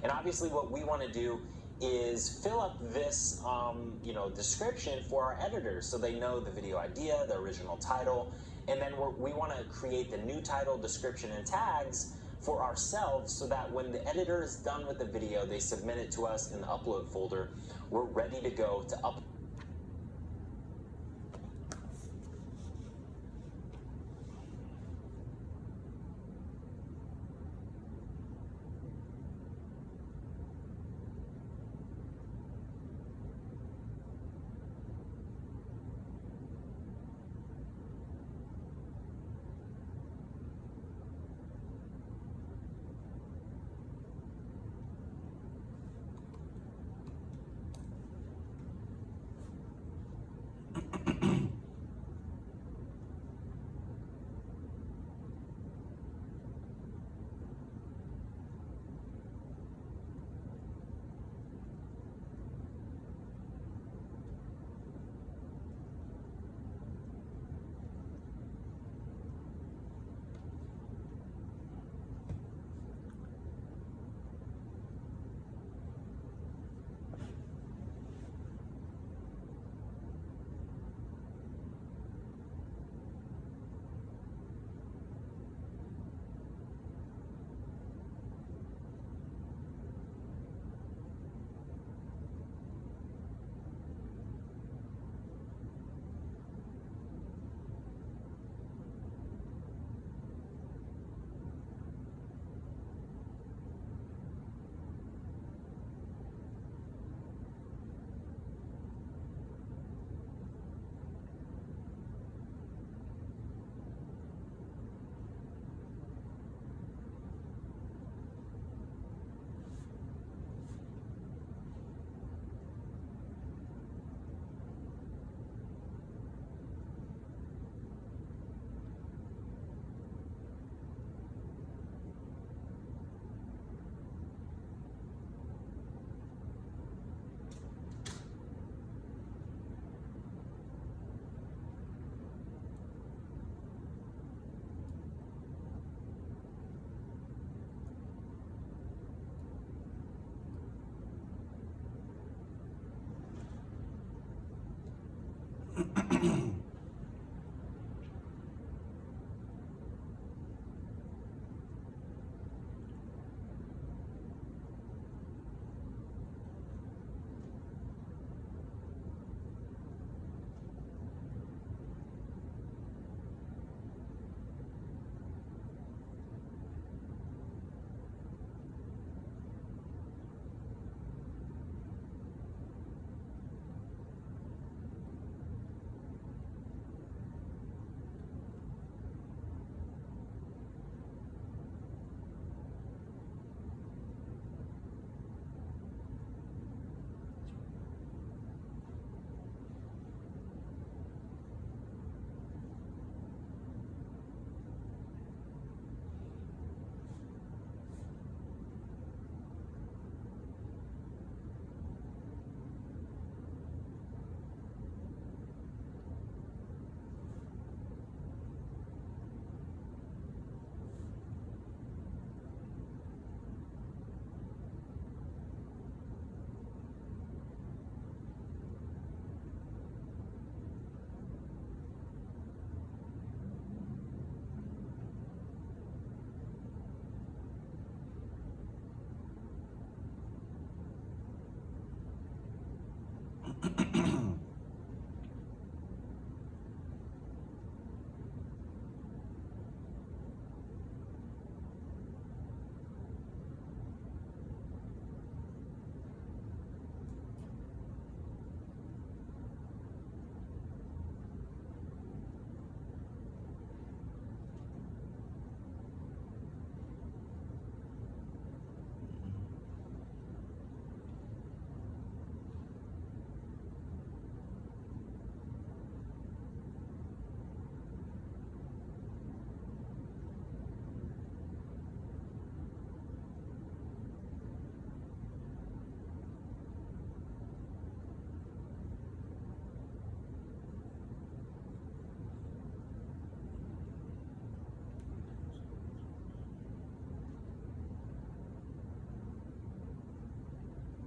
And obviously what we want to do is fill up this description for our editors so they know the video idea, the original title, and then we want to create the new title, description, and tags for ourselves so that when the editor is done with the video, they submit it to us in the upload folder. We're ready to go to upload.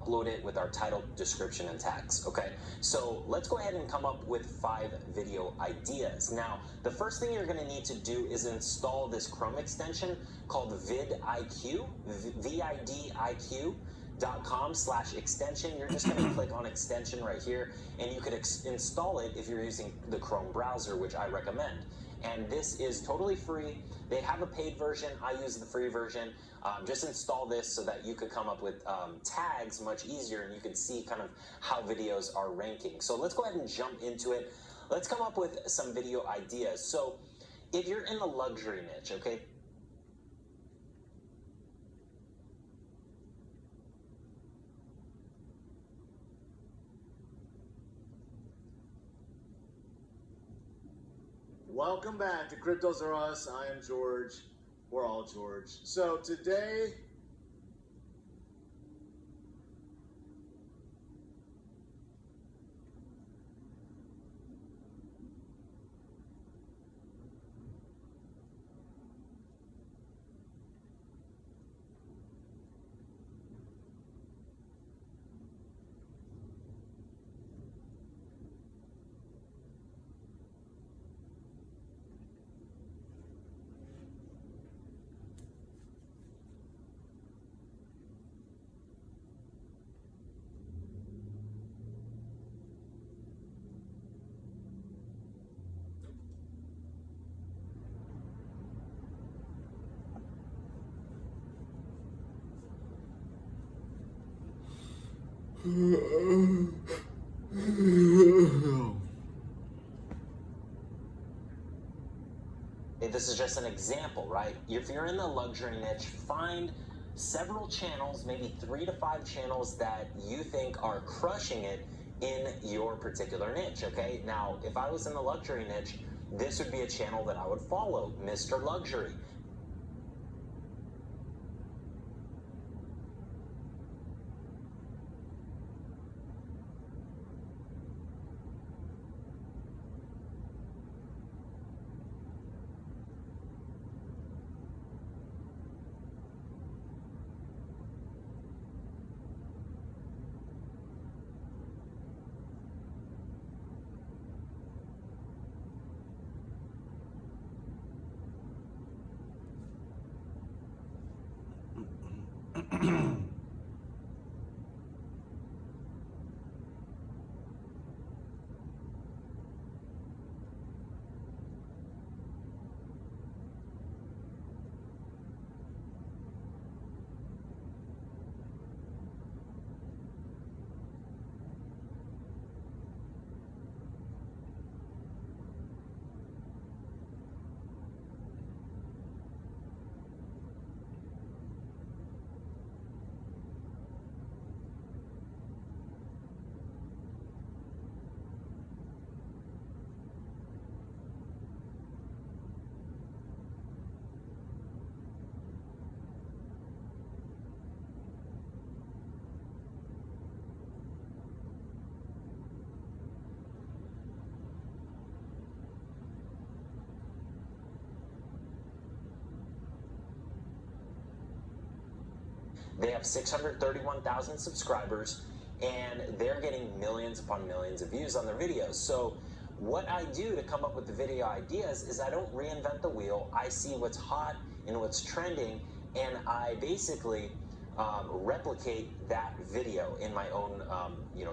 upload it with our title, description, and tags. Okay, so let's go ahead and come up with 5 video ideas. Now, the first thing you're going to need to do is install this Chrome extension called vidIQ, vidIQ.com/extension. You're just going to click on extension right here, and you could install it if you're using the Chrome browser, which I recommend. And this is totally free. They have a paid version. I use the free version. Just install this so that you could come up with tags much easier, and you can see kind of how videos are ranking. So let's go ahead and jump into it. Let's come up with some video ideas. So if you're in the luxury niche, okay, welcome back to Cryptos Are Us. I am George. We're all George. So today, this is just an example, right? If you're in the luxury niche, find several channels, maybe 3 to 5 channels that you think are crushing it in your particular niche, okay? Now, if I was in the luxury niche, this would be a channel that I would follow, Mr. Luxury. They have 631,000 subscribers, and they're getting millions upon millions of views on their videos. So what I do to come up with the video ideas is I don't reinvent the wheel. I see what's hot and what's trending, and I basically replicate that video in my own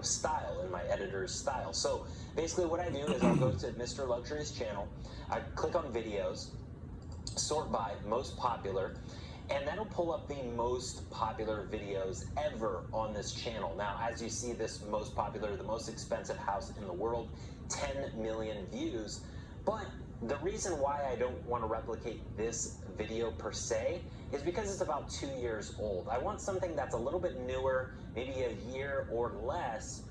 style, in my editor's style. So basically what I do is I'll go to Mr. Luxury's channel, I click on videos, sort by most popular, and that'll pull up the most popular videos ever on this channel. Now, as you see, this most popular, the most expensive house in the world, 10 million views. But the reason why I don't want to replicate this video per se is because it's about 2 years old. I want something that's a little bit newer, maybe a year or less,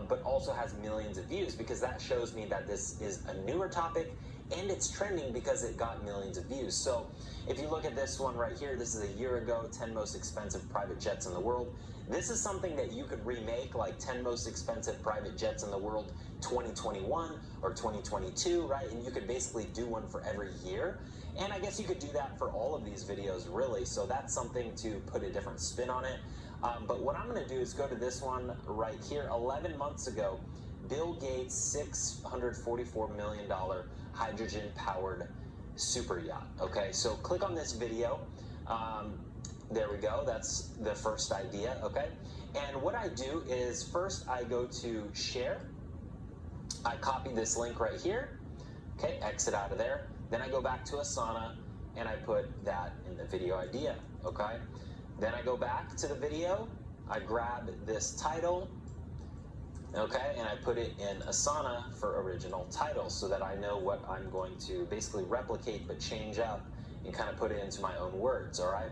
but also has millions of views, because that shows me that this is a newer topic and it's trending because it got millions of views. So if you look at this one right here, this is a year ago, 10 most expensive private jets in the world. This is something that you could remake, like 10 most expensive private jets in the world 2021 or 2022, right? And you could basically do one for every year. And I guess you could do that for all of these videos, really. So that's something to put a different spin on it. But what I'm going to do is go to this one right here. 11 months ago, Bill Gates' $644 million hydrogen-powered super yacht. Okay, so click on this video. There we go. That's the first idea. Okay, and what I do is first I go to share. I copy this link right here. Okay, exit out of there. Then I go back to Asana and I put that in the video idea. Okay, then I go back to the video. I grab this title. Okay, and I put it in Asana for original title so that I know what I'm going to basically replicate but change up and kind of put it into my own words, all right?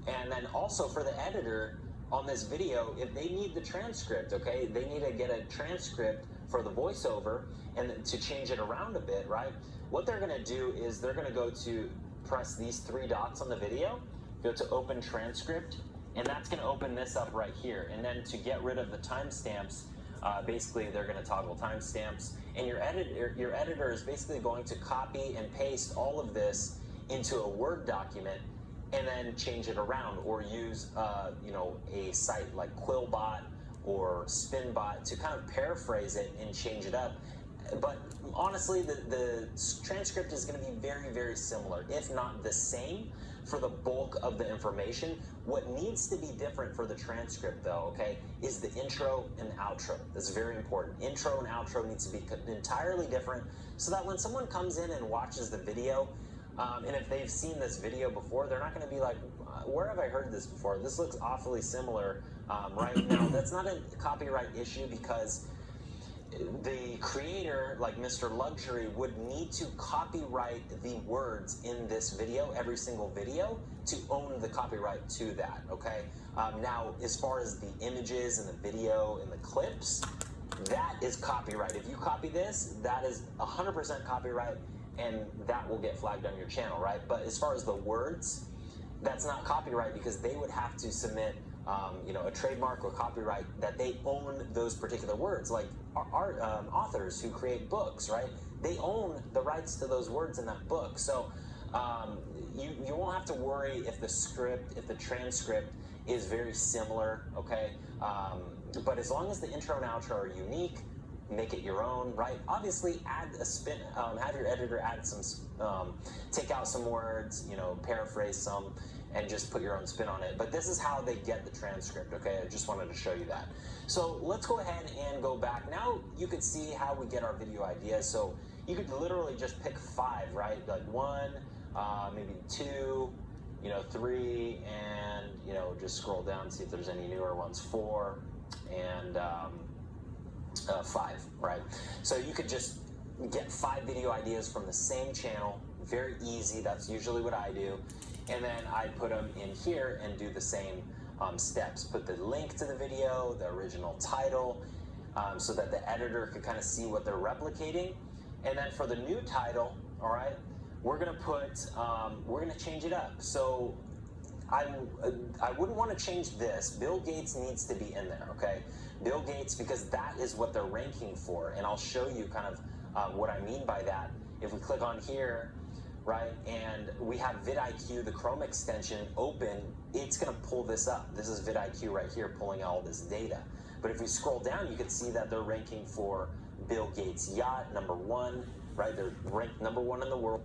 And then also for the editor on this video, if they need the transcript, okay, they need to get a transcript for the voiceover and to change it around a bit, right? What they're gonna do is they're gonna go to press these three dots on the video, go to open transcript, and that's going to open this up right here. And then to get rid of the timestamps, basically they're going to toggle timestamps. And your editor is basically going to copy and paste all of this into a Word document and then change it around, or use a site like Quillbot or Spinbot to kind of paraphrase it and change it up. But honestly, the transcript is going to be very, very similar, if not the same, for the bulk of the information. What needs to be different for the transcript, though, okay, is the intro and outro. That's very important. Intro and outro needs to be entirely different so that when someone comes in and watches the video, and if they've seen this video before, they're not going to be like, where have I heard this before? This looks awfully similar. Right now, that's not a copyright issue because the creator, like Mr. Luxury, would need to copyright the words in this video, every single video, to own the copyright to that, okay? Now, as far as the images and the video and the clips, that is copyright. If you copy this, that is 100% copyright, and that will get flagged on your channel, right? But as far as the words, that's not copyright because they would have to submit a trademark or copyright that they own those particular words, like authors who create books, right? They own the rights to those words in that book. So you won't have to worry if the transcript is very similar, okay? But as long as the intro and outro are unique, make it your own, right? Obviously, add a spin, have your editor add some, take out some words, paraphrase some, and just put your own spin on it. But this is how they get the transcript, okay? I just wanted to show you that. So let's go ahead and go back. Now you can see how we get our video ideas. So you could literally just pick 5, right? Like 1, maybe 2, 3, and, just scroll down and see if there's any newer ones, 4, and 5, right? So you could just get 5 video ideas from the same channel. Very easy. That's usually what I do. And then I put them in here and do the same steps. Put the link to the video, the original title, so that the editor could kind of see what they're replicating. And then for the new title, all right, we're gonna change it up. So I wouldn't want to change this. Bill Gates needs to be in there, okay? Bill Gates, because that is what they're ranking for. And I'll show you kind of what I mean by that. If we click on here, right, and we have vidIQ, the Chrome extension, open, it's going to pull this up. This is vidIQ right here pulling all this data. But if we scroll down, you can see that they're ranking for Bill Gates' yacht, #1, right? They're ranked #1 in the world.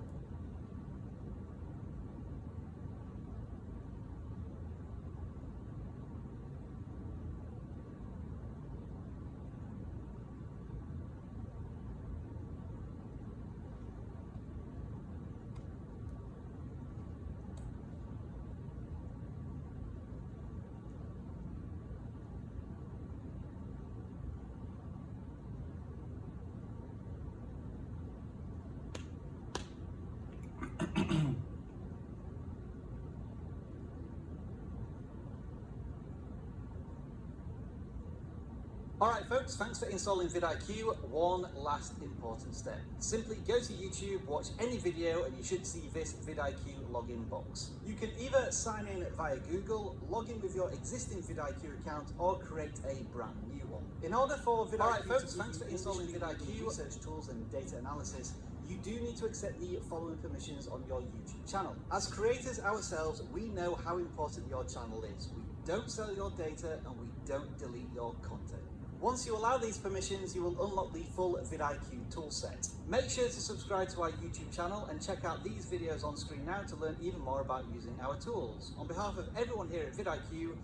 Alright folks, thanks for installing vidIQ. One last important step. Simply go to YouTube, watch any video, and you should see this vidIQ login box. You can either sign in via Google, log in with your existing vidIQ account, or create a brand new one. In order for vidIQ Alright folks, thanks for installing vidIQ, research tools and data analysis, you do need to accept the following permissions on your YouTube channel. As creators ourselves, we know how important your channel is. We don't sell your data and we don't delete your content. Once you allow these permissions, you will unlock the full vidIQ toolset. Make sure to subscribe to our YouTube channel and check out these videos on screen now to learn even more about using our tools. On behalf of everyone here at vidIQ,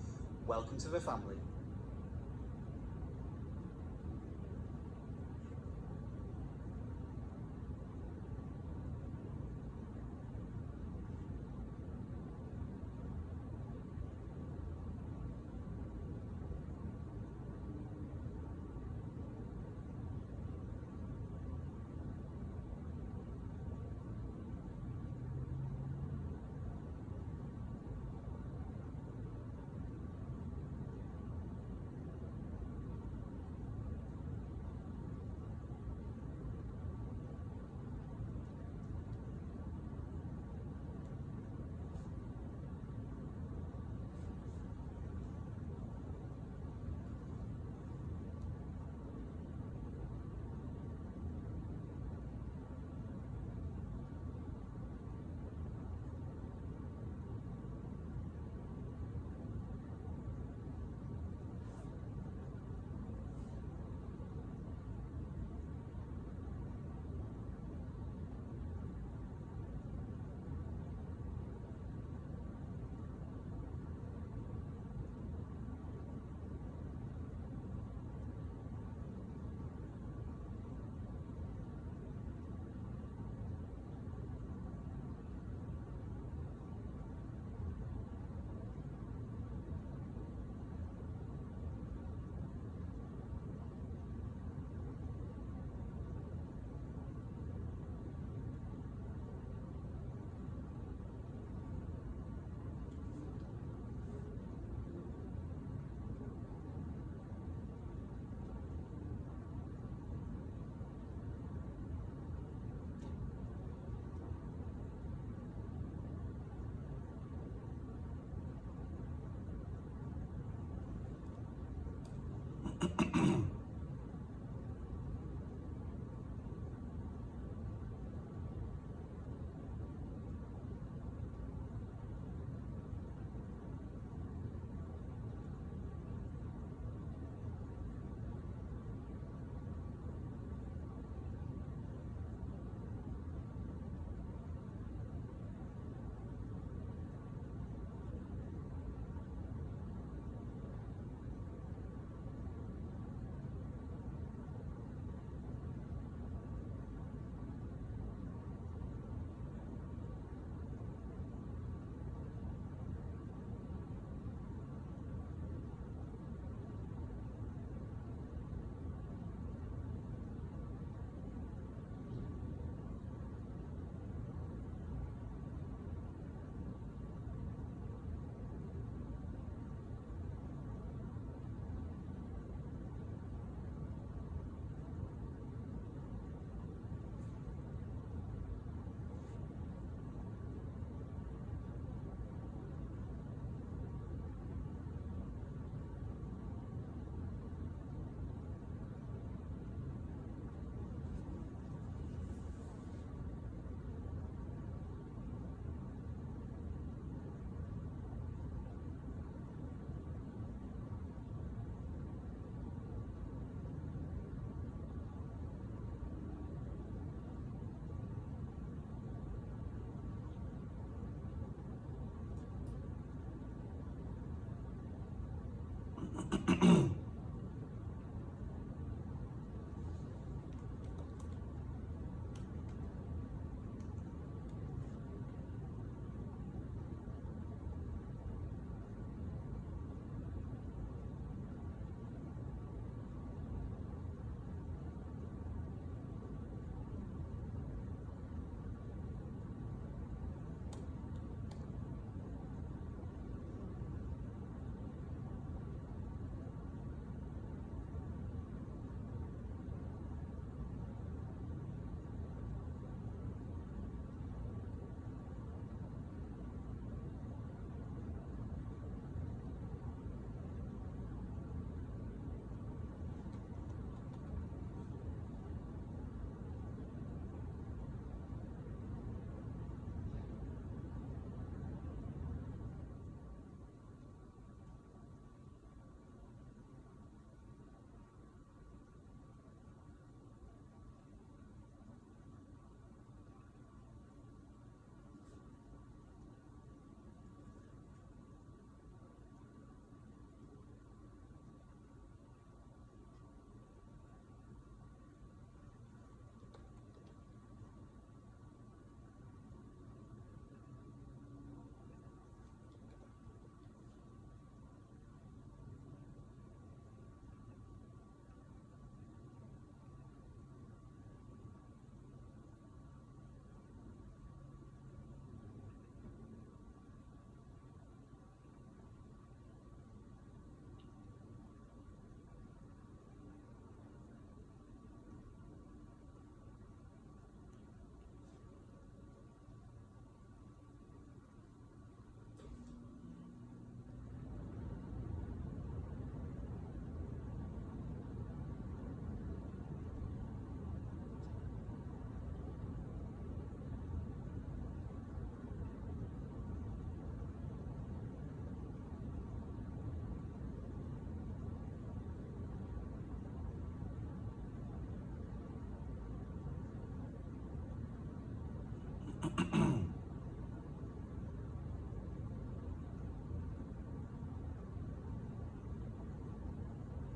welcome to the family.